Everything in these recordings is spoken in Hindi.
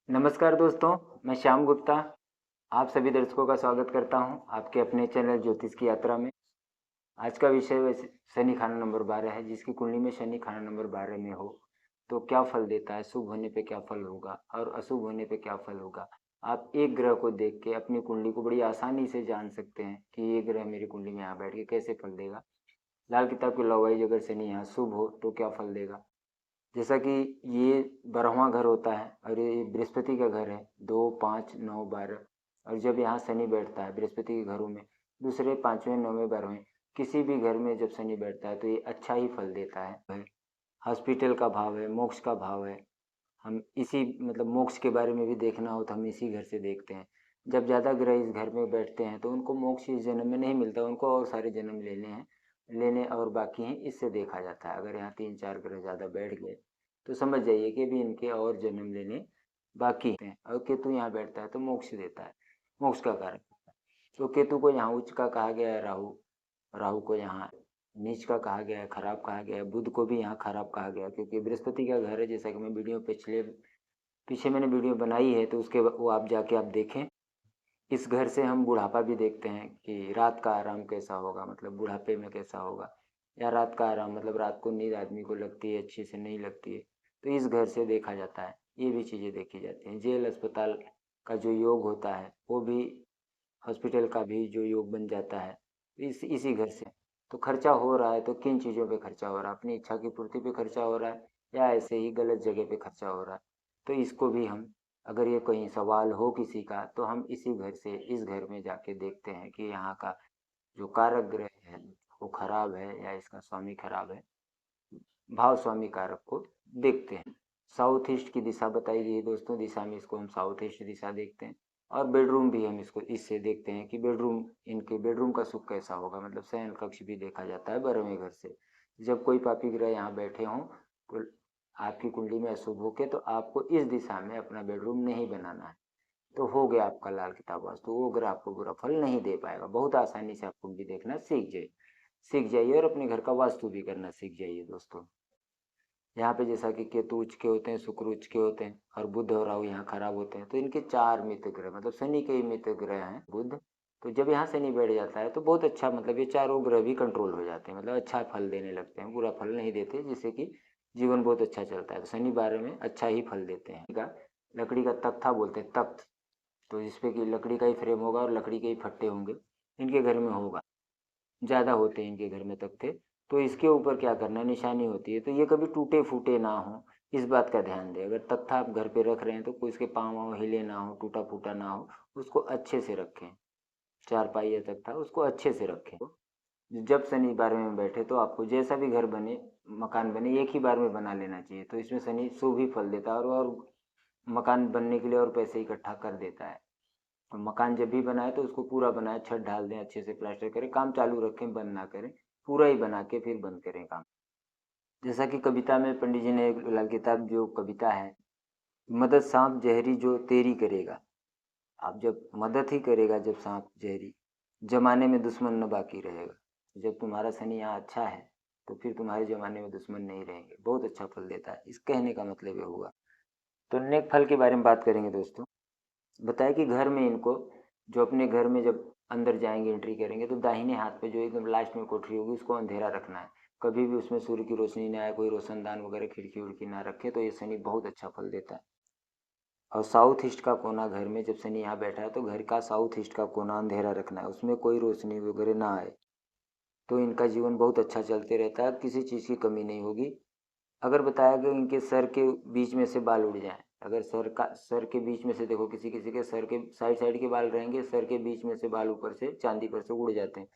नमस्कार दोस्तों, मैं श्याम गुप्ता आप सभी दर्शकों का स्वागत करता हूं आपके अपने चैनल ज्योतिष की यात्रा में। आज का विषय वैसे शनि खाना नंबर 12 है। जिसकी कुंडली में शनि खाना नंबर 12 में हो तो क्या फल देता है, शुभ होने पे क्या फल होगा और अशुभ होने पे क्या फल होगा। आप एक ग्रह को देख के अपनी कुंडली को बड़ी आसानी से जान सकते हैं कि ये ग्रह मेरी कुंडली में यहाँ बैठ के कैसे फल देगा। लाल किताब की लवाई अगर शनि यहाँ शुभ हो तो क्या फल देगा। जैसा कि ये 12वां घर होता है और ये बृहस्पति का घर है, 2, 5, 9, 12। और जब यहाँ शनि बैठता है बृहस्पति के घरों में, दूसरे, 5वें, 9वें, 12वें, किसी भी घर में जब शनि बैठता है तो ये अच्छा ही फल देता है। हॉस्पिटल का भाव है, मोक्ष का भाव है। हम इसी मतलब मोक्ष के बारे में भी देखना हो तो हम इसी घर से देखते हैं। जब ज़्यादा ग्रह इस घर में बैठते हैं तो उनको मोक्ष इस जन्म में नहीं मिलता, उनको और सारे जन्म लेने और बाकी हैं, इससे देखा जाता है। अगर यहाँ 3-4 ग्रह ज़्यादा बैठ गए तो समझ जाइए कि भी इनके और जन्म लेने बाकी हैं। और केतु यहाँ बैठता है तो मोक्ष देता है, मोक्ष का कारक होता है। तो केतु को यहाँ उच्च का कहा गया है, राहु राहु को यहाँ नीच का कहा गया है, खराब कहा गया है। बुध को भी यहाँ खराब कहा गया है क्योंकि बृहस्पति का घर है। जैसा कि मैं वीडियो पीछे मैंने वीडियो बनाई है तो उसके वो आप जाके आप देखें। इस घर से हम बुढ़ापा भी देखते हैं कि रात का आराम कैसा होगा, मतलब बुढ़ापे में कैसा होगा। या रात का आराम मतलब रात को नींद आदमी को लगती है, अच्छी से नहीं लगती है, तो इस घर से देखा जाता है। ये भी चीज़ें देखी जाती हैं। जेल अस्पताल का जो योग होता है वो भी, हॉस्पिटल का भी जो योग बन जाता है इसी घर से। तो खर्चा हो रहा है तो किन चीज़ों पे खर्चा हो रहा है, अपनी इच्छा की पूर्ति पे खर्चा हो रहा है या ऐसे ही गलत जगह पे खर्चा हो रहा है। तो इसको भी हम, अगर ये कहीं सवाल हो किसी का तो हम इसी घर से इस घर में जाके देखते हैं कि यहाँ का जो कारक ग्रह है वो खराब है या इसका स्वामी खराब है। भाव स्वामी कारक को देखते हैं। साउथ ईस्ट की दिशा बताई गई है दोस्तों, दिशा में इसको हम साउथ ईस्ट दिशा देखते हैं। और बेडरूम भी हम इसको इससे देखते हैं कि बेडरूम, इनके बेडरूम का सुख कैसा होगा, मतलब शयन कक्ष भी देखा जाता है 12वें घर से। जब कोई पापी ग्रह यहाँ बैठे हों तो आपकी कुंडली में अशुभ हो के तो आपको इस दिशा में अपना बेडरूम नहीं बनाना है। तो हो गया आपका लाल किताब वास्तु, वो ग्रह आपको बुरा फल नहीं दे पाएगा। बहुत आसानी से आप कुंडली देखना सीख जाइए और अपने घर का वास्तु भी करना सीख जाइए दोस्तों। यहाँ पे जैसा कि केतु उच्च के होते हैं, शुक्र उच्च के होते हैं और बुध और राहु यहाँ खराब होते हैं। तो इनके 4 मित्र ग्रह, मतलब शनि के ही मित्र ग्रह हैं बुध। तो जब यहाँ शनि बैठ जाता है तो बहुत अच्छा, मतलब ये चारों ग्रह भी कंट्रोल हो जाते हैं, मतलब अच्छा फल देने लगते हैं, बुरा फल नहीं देते, जिससे कि जीवन बहुत अच्छा चलता है। तो शनि 12 में अच्छा ही फल देते हैं। लकड़ी का तख्ता बोलते हैं, तख्त। तो जिसपे कि लकड़ी का ही फ्रेम होगा और लकड़ी के ही फट्टे होंगे, इनके घर में होगा, ज़्यादा होते हैं इनके घर में तख्ते। तो इसके ऊपर क्या करना है, निशानी होती है, तो ये कभी टूटे फूटे ना हो, इस बात का ध्यान दें। अगर तख्ता आप घर पे रख रहे हैं तो कोई इसके पाँव वाँव हिले ना हो, टूटा फूटा ना हो, उसको अच्छे से रखें। चारपाई या तख्ता उसको अच्छे से रखें। जब शनि 12वें में बैठे तो आपको जैसा भी घर बने, मकान बने, एक ही बार में बना लेना चाहिए। तो इसमें शनि शुभ ही फल देता है और मकान बनने के लिए और पैसे इकट्ठा कर देता है। और मकान जब भी बनाए तो उसको पूरा बनाए, छत ढाल दें, अच्छे से प्लास्टर करें, काम चालू रखें, बंद ना करें, पूरा ही बना के फिर बंद करें काम। जैसा कि कविता में पंडित जी ने एक लाल किताब जो कविता है, मदद सांप जहरी जो तेरी करेगा। आप जब मदद ही करेगा, जब सांप जहरी, जमाने में दुश्मन न बाकी रहेगा। जब तुम्हारा शनि यहाँ अच्छा है तो फिर तुम्हारे जमाने में दुश्मन नहीं रहेंगे, बहुत अच्छा फल देता है। इस कहने का मतलब ये हुआ। तो नेक फल के बारे में बात करेंगे दोस्तों। बताया कि घर में इनको, जो अपने घर में जब अंदर जाएंगे, एंट्री करेंगे, तो दाहिने हाथ पे जो एकदम लास्ट में कोठरी होगी उसको अंधेरा रखना है। कभी भी उसमें सूर्य की रोशनी ना आए, कोई रोशनदान वगैरह खिड़की उड़की ना रखे, तो ये शनि बहुत अच्छा फल देता है। और साउथ ईस्ट का कोना, घर में जब शनि यहाँ बैठा है तो घर का साउथ ईस्ट का कोना अंधेरा रखना है, उसमें कोई रोशनी वगैरह ना आए। तो इनका जीवन बहुत अच्छा चलते रहता है, किसी चीज़ की कमी नहीं होगी। अगर बताया कि इनके सर के बीच में से बाल उड़ जाएं, अगर सर के बीच में से देखो, किसी किसी के सर के साइड साइड के बाल रहेंगे, सर के बीच में से बाल ऊपर से चांदी पर से उड़ जाते हैं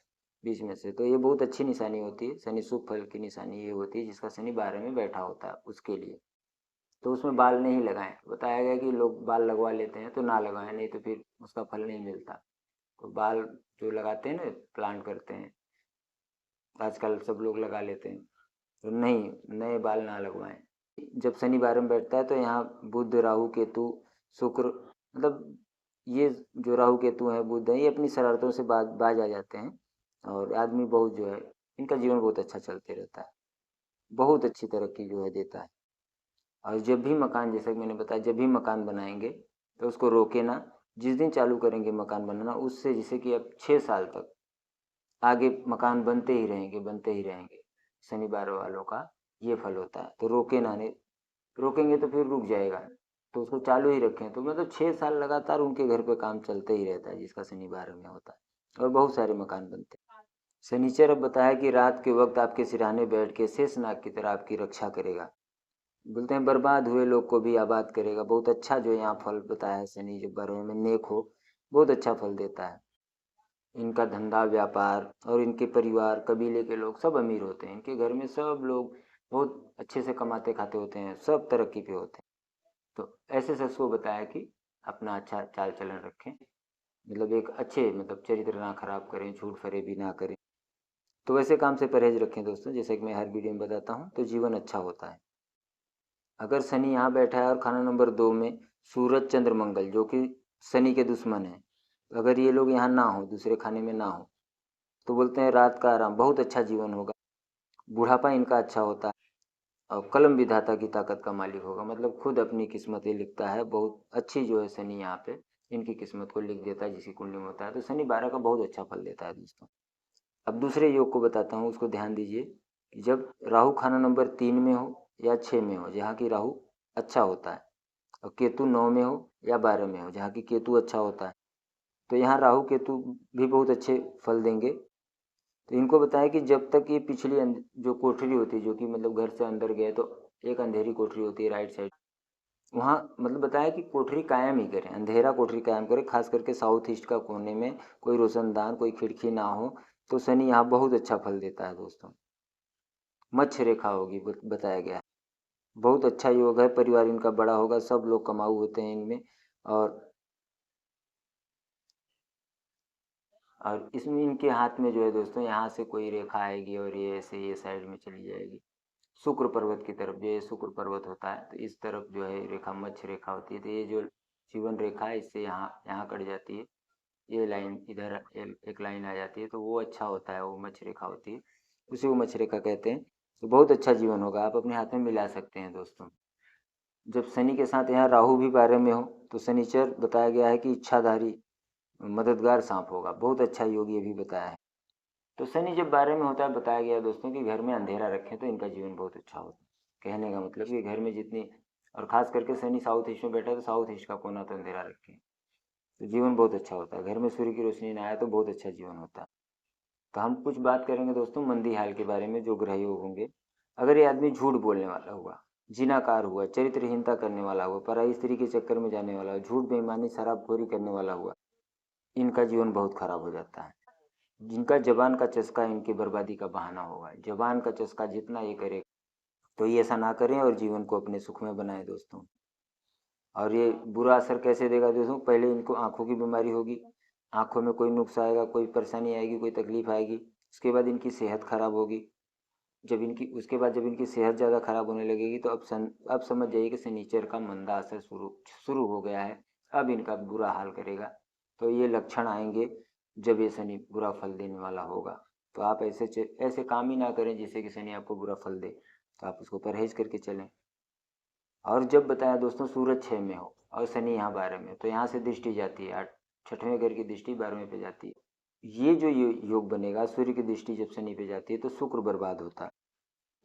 बीच में से, तो ये बहुत अच्छी निशानी होती है। शनि शुभ फल की निशानी ये होती है जिसका शनि 12 में बैठा होता है उसके लिए। तो उसमें बाल नहीं लगाएं। बताया गया कि लोग बाल लगवा लेते हैं तो ना लगाएं, नहीं तो फिर उसका फल नहीं मिलता। तो बाल जो लगाते हैं ना, प्लांट करते हैं, आजकल सब लोग लगा लेते हैं, तो नहीं, नए बाल ना लगवाएं। जब शनि 12 में बैठता है तो यहाँ बुध, राहु, केतु, शुक्र, मतलब ये जो राहु केतु है, बुध है, ये अपनी शरारतों से बाज आ जाते हैं। और आदमी बहुत जो है, इनका जीवन बहुत अच्छा चलते रहता है, बहुत अच्छी तरक्की जो है देता है। और जब भी मकान, जैसा कि मैंने बताया, जब भी मकान बनाएंगे तो उसको रोके ना। जिस दिन चालू करेंगे मकान बनाना, उससे जैसे कि अब 6 साल तक आगे मकान बनते ही रहेंगे, बनते ही रहेंगे। शनिवार वालों का ये फल होता है। तो रोके ना, नहीं रोकेंगे तो फिर रुक जाएगा, तो उसको चालू ही रखें। तो मतलब 6 साल लगातार उनके घर पे काम चलते ही रहता है, जिसका शनिवार में होता है, और बहुत सारे मकान बनते हैं। शनिचर अब बताया कि रात के वक्त आपके सिरहाने बैठ के शेषनाग की तरह आपकी रक्षा करेगा। बोलते हैं बर्बाद हुए लोग को भी आबाद करेगा। बहुत अच्छा जो यहाँ फल बताया है शनि, जब 12वें में नेक हो, बहुत अच्छा फल देता है। इनका धंधा व्यापार और इनके परिवार, कबीले के लोग सब अमीर होते हैं। इनके घर में सब लोग बहुत अच्छे से कमाते खाते होते हैं, सब तरक्की पे होते हैं। तो ऐसे शख्स को बताया कि अपना अच्छा चाल चलन रखें, मतलब एक अच्छे, मतलब चरित्र ना खराब करें, झूठ फरेबी ना करें। तो वैसे काम से परहेज रखें दोस्तों, जैसे कि मैं हर वीडियो में बताता हूँ, तो जीवन अच्छा होता है। अगर शनि यहाँ बैठा है और खाना नंबर 2 में सूरज चंद्र मंगल, जो कि शनि के दुश्मन है, अगर ये लोग यहाँ ना हो, दूसरे खाने में ना हो, तो बोलते हैं रात का आराम, बहुत अच्छा जीवन होगा। बुढ़ापा इनका अच्छा होता है, और कलम विधाता की ताकत का मालिक होगा, मतलब खुद अपनी किस्मत ही लिखता है। बहुत अच्छी जो है शनि यहाँ पे इनकी किस्मत को लिख देता है, जिसकी कुंडली में होता है। तो शनि 12 का बहुत अच्छा फल देता है दोस्तों। अब दूसरे योग को बताता हूँ, उसको ध्यान दीजिए कि जब राहु खाना नंबर 3 में हो या 6 में हो, जहाँ की राहु अच्छा होता है, और केतु 9 में हो या 12 में हो, जहाँ की केतु अच्छा होता है, तो यहाँ राहु केतु भी बहुत अच्छे फल देंगे। तो इनको बताया कि जब तक ये पिछली जो कोठरी होती है, जो कि मतलब घर से अंदर गए तो एक अंधेरी कोठरी होती है राइट साइड, वहाँ मतलब बताया कि कोठरी कायम ही करें, अंधेरा कोठरी कायम करें, खास करके साउथ ईस्ट का कोने में कोई रोशनदान, कोई खिड़की ना हो। तो शनि यहाँ बहुत अच्छा फल देता है दोस्तों। मत्स्य रेखा होगी, बताया गया है। बहुत अच्छा योग है, परिवार इनका बड़ा होगा, सब लोग कमाऊ होते हैं इनमें। और इसमें इनके हाथ में जो है दोस्तों, यहाँ से कोई रेखा आएगी और ये ऐसे ये साइड में चली जाएगी शुक्र पर्वत की तरफ। जो ये शुक्र पर्वत होता है, तो इस तरफ जो है रेखा मत्स्य रेखा होती है। तो ये जो जीवन रेखा है, इससे यहाँ यहाँ कट जाती है, ये लाइन इधर एक लाइन आ जाती है, तो वो अच्छा होता है, वो मत्स्य रेखा होती है, उसी को मत्स्य रेखा कहते हैं। तो बहुत अच्छा जीवन होगा, आप अपने हाथ में मिला सकते हैं दोस्तों। जब शनि के साथ यहाँ राहु भी 12 में हो, तो शनिचर बताया गया है कि इच्छाधारी मददगार सांप होगा, बहुत अच्छा योग ये भी बताया है। तो शनि जब 12 में होता है, बताया गया दोस्तों कि घर में अंधेरा रखें तो इनका जीवन बहुत अच्छा होता है। कहने का मतलब कि घर में जितनी, और खास करके शनि साउथ ईस्ट में बैठा है, तो साउथ ईस्ट का कोना तो अंधेरा रखें, तो जीवन बहुत अच्छा होता है। घर में सूर्य की रोशनी ना आए तो बहुत अच्छा जीवन होता है। तो हम कुछ बात करेंगे दोस्तों मंदी हाल के बारे में, जो ग्रह योग होंगे। अगर ये आदमी झूठ बोलने वाला हुआ, जिनाकार हुआ, चरित्रहीनता करने वाला हुआ, पराई स्त्री के चक्कर में जाने वाला हुआ, झूठ बेईमानी शराबखोरी करने वाला हुआ, इनका जीवन बहुत खराब हो जाता है। जिनका जबान का चस्का इनकी बर्बादी का बहाना होगा, जबान का चस्का जितना ये करे, तो ये ऐसा ना करें और जीवन को अपने सुख में बनाएं दोस्तों। और ये बुरा असर कैसे देगा दोस्तों, पहले इनको आंखों की बीमारी होगी, आंखों में कोई नुक्स आएगा, कोई परेशानी आएगी, कोई तकलीफ आएगी। उसके बाद इनकी सेहत खराब होगी। जब इनकी उसके बाद जब इनकी सेहत ज़्यादा खराब होने लगेगी, तो अब समझ जाइए कि शनिचर का मंदा असर शुरू शुरू हो गया है, अब इनका बुरा हाल करेगा। तो ये लक्षण आएंगे जब ये शनि बुरा फल देने वाला होगा। तो आप ऐसे काम ही ना करें जिससे कि शनि आपको बुरा फल दे, तो आप उसको परहेज करके चलें। और जब बताया दोस्तों सूरज 6 में हो और शनि यहाँ 12 में, तो यहाँ से दृष्टि जाती है, 6वें घर की दृष्टि 12वें पे जाती है। ये जो योग बनेगा, सूर्य की दृष्टि जब शनि पे जाती है तो शुक्र बर्बाद होता है।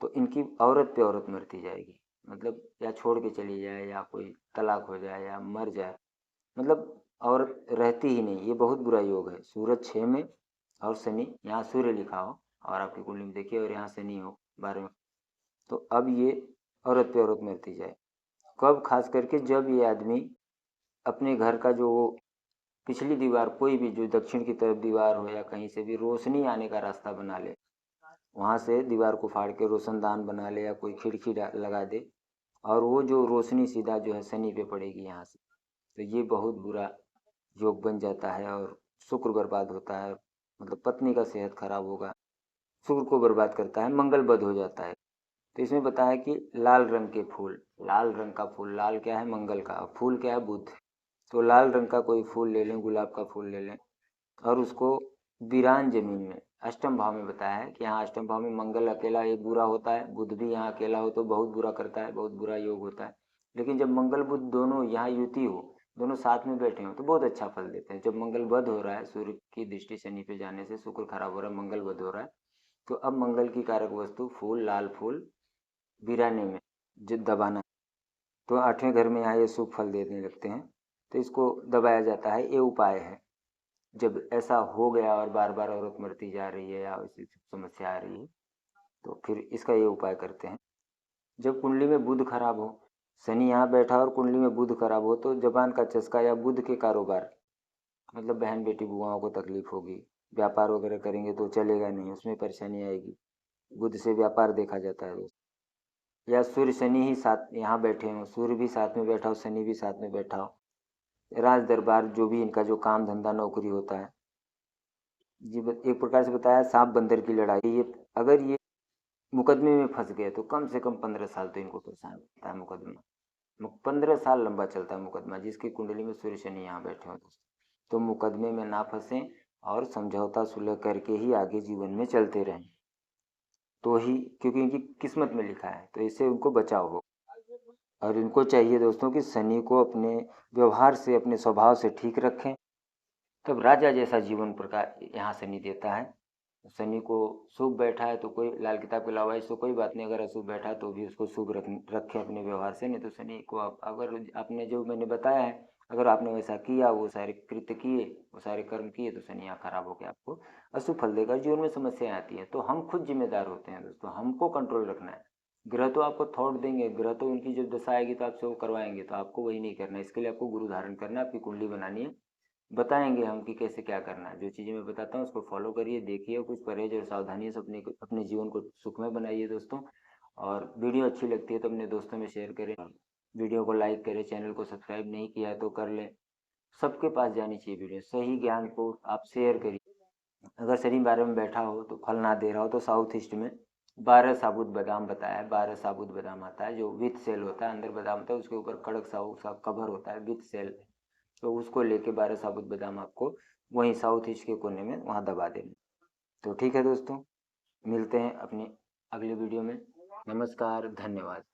तो इनकी औरत पे औरत मरती जाएगी, मतलब या छोड़ के चली जाए, या कोई तलाक हो जाए, या मर जाए, मतलब औरत रहती ही नहीं। ये बहुत बुरा योग है। सूरज 6 में और शनि, यहाँ सूर्य लिखा हो और आपकी कुंडली में देखिए, और यहाँ शनि हो 12 में, तो अब ये औरत पे औरत मरती जाए। कब? खास करके जब ये आदमी अपने घर का जो पिछली दीवार, कोई भी जो दक्षिण की तरफ दीवार हो या कहीं से भी रोशनी आने का रास्ता बना ले, वहाँ से दीवार को फाड़ के रोशनदान बना ले, या कोई खिड़की लगा दे, और वो जो रोशनी सीधा जो है शनि पे पड़ेगी यहाँ से, तो ये बहुत बुरा योग बन जाता है और शुक्र बर्बाद होता है। मतलब पत्नी का सेहत खराब होगा, शुक्र को बर्बाद करता है, मंगल बद हो जाता है। तो इसमें बताया कि लाल रंग के फूल, लाल रंग का फूल, लाल क्या है? मंगल का, फूल क्या है? बुध। तो लाल रंग का कोई फूल ले लें, गुलाब का फूल ले लें, और उसको वीरान जमीन में, अष्टम भाव में बताया है कि यहाँ अष्टम भाव में मंगल अकेला एक बुरा होता है, बुध भी यहाँ अकेला हो तो बहुत बुरा करता है, बहुत बुरा योग होता है। लेकिन जब मंगल बुध दोनों यहाँ युति हो, दोनों साथ में बैठे हो तो बहुत अच्छा फल देते हैं। जब मंगल वध हो रहा है, सूर्य की दृष्टि शनि पे जाने से शुक्र खराब हो रहा है, मंगल वध हो रहा है, तो अब मंगल की कारक वस्तु फूल, लाल फूल वीराने में जो दबाना, तो 8वें घर में यहाँ ये शुभ फल देने लगते हैं, तो इसको दबाया जाता है। ये उपाय है। जब ऐसा हो गया और बार बार औरत मरती जा रही है या ऐसी समस्या आ रही है, तो फिर इसका ये उपाय करते हैं। जब कुंडली में बुध खराब हो, शनि यहाँ बैठा और कुंडली में बुध खराब हो, तो जबान का चस्का या बुध के कारोबार, मतलब बहन बेटी बुआओं को तकलीफ होगी, व्यापार वगैरह करेंगे तो चलेगा नहीं, उसमें परेशानी आएगी। बुध से व्यापार देखा जाता है दोस्तों। या सूर्य शनि ही साथ यहाँ बैठे हों, सूर्य भी साथ में बैठा हो, शनि भी साथ में बैठा हो, राज दरबार जो भी इनका जो काम धंधा नौकरी होता है, जी एक प्रकार से बताया सांप बंदर की लड़ाई। ये अगर ये मुकदमे में फंस गए तो कम से कम 15 साल तो इनको परेशान करता है मुकदमा। 15 साल लंबा चलता है मुकदमा, जिसकी कुंडली में सूर्य शनि यहाँ बैठे हो दोस्तों। तो मुकदमे में ना फंसें और समझौता सुलह करके ही आगे जीवन में चलते रहें, तो ही, क्योंकि इनकी किस्मत में लिखा है, तो इससे उनको बचाव हो। और इनको चाहिए दोस्तों कि शनि को अपने व्यवहार से, अपने स्वभाव से ठीक रखें, तब राजा जैसा जीवन प्रकार यहाँ शनि देता है। शनि को शुभ बैठा है तो कोई लाल किताब के अलावा इसको कोई बात नहीं, अगर अशुभ बैठा है तो भी उसको शुभ रखें अपने व्यवहार से। नहीं तो शनि को अगर आपने जो मैंने बताया है, अगर आपने वैसा किया, वो सारे कृत्य किए, वो सारे कर्म किए, तो शनि यहाँ खराब होकर आपको अशुभ फल देगा। जीवन में समस्याएं आती हैं तो हम खुद जिम्मेदार होते हैं दोस्तों, हमको कंट्रोल रखना है। ग्रह तो आपको थॉट देंगे, ग्रह तो उनकी जब दशा आएगी तो आपसे वो करवाएंगे, तो आपको वही नहीं करना है। इसके लिए आपको गुरु धारण करना है, आपकी कुंडली बनानी है, बताएंगे हम कि कैसे क्या करना है। जो चीज़ें मैं बताता हूँ उसको फॉलो करिए, देखिए, कुछ परहेज और सावधानियों से अपने जीवन को सुखमय बनाइए दोस्तों। और वीडियो अच्छी लगती है तो अपने दोस्तों में शेयर करें, वीडियो को लाइक करें, चैनल को सब्सक्राइब नहीं किया है तो कर लें। सबके पास जानी चाहिए वीडियो, सही ज्ञान को आप शेयर करिए। अगर शनि 12 में बैठा हो तो फल ना दे रहा हो, तो साउथ ईस्ट में 12 साबुत बादाम बताया है। 12 साबुत बादाम आता है जो विथ सेल होता है, अंदर बादाम होता है, उसके ऊपर कड़क सा कवर होता है, विथ सेल, तो उसको लेके 12 साबुत बादाम आपको वहीं साउथ ईस्ट के कोने में वहाँ दबा देना। तो ठीक है दोस्तों, मिलते हैं अपनी अगली वीडियो में। नमस्कार, धन्यवाद।